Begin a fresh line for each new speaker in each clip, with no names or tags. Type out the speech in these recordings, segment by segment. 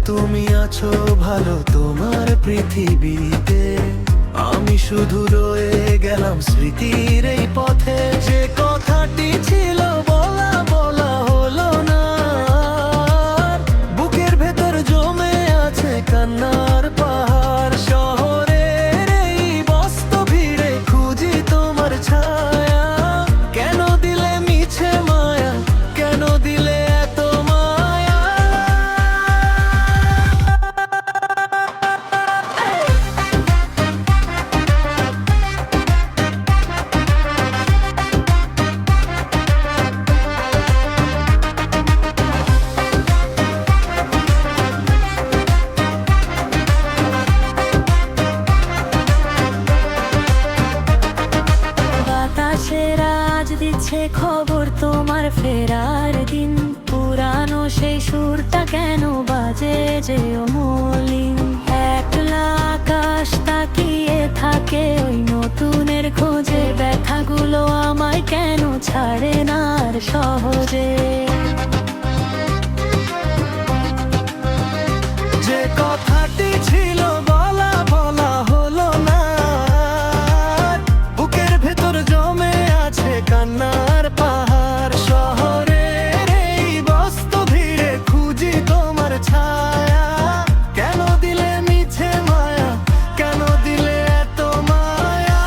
তুমি আছো ভালো তোমার পৃথিবীতে, আমি শুধু রয়ে গেলাম স্মৃতির এই পথে। যে কথাটি ছিল বলা বলা হলো না, বুকের ভেতর জমে আছে কান্নার পাহাড়। শহরের এই ব্যস্ত ভিড়ে খুঁজি তোমার ছায়া, কেন দিলে মিছে মায়া, কেন দিলে এত মায়া।
বাতাসের আজ দিচ্ছে খবর তোমার ফেরার দিন, পুরানো সেই সুরটা কেন বাজে যে অমলিন। একলা আকাশ তাকিয়ে থাকে ওই নতুনের খোঁজে, ব্যথাগুলো আমায় কেন ছাড়ে না আর সহজে।
যে কথাটি ছিল বলা বলা হলো না, বুকের ভেতর জমে আছে কান্নার পাহাড়। শহরের এই ব্যস্ত ভিড়ে খুঁজি তোমার ছায়া, কেন দিলে মিছে মায়া, কেন দিলে এত মায়া।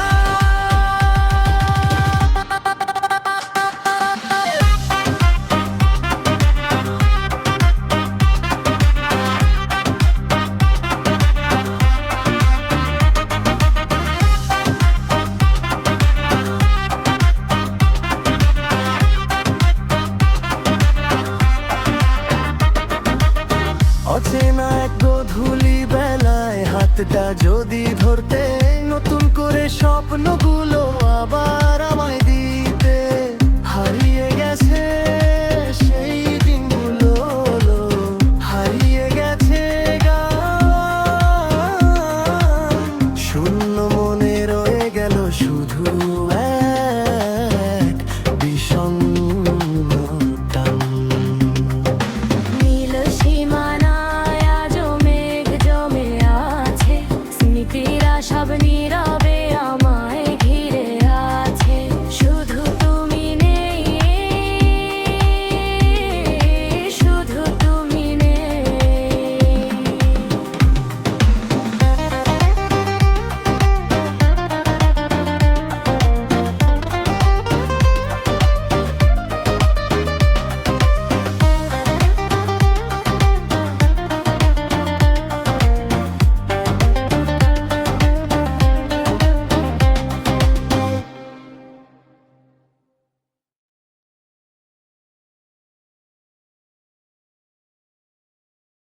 অচেনা এক গধূলি বেলায় হাতটা যদি ধরতে, নতুন করে স্বপ্নগুলো আবার আমায়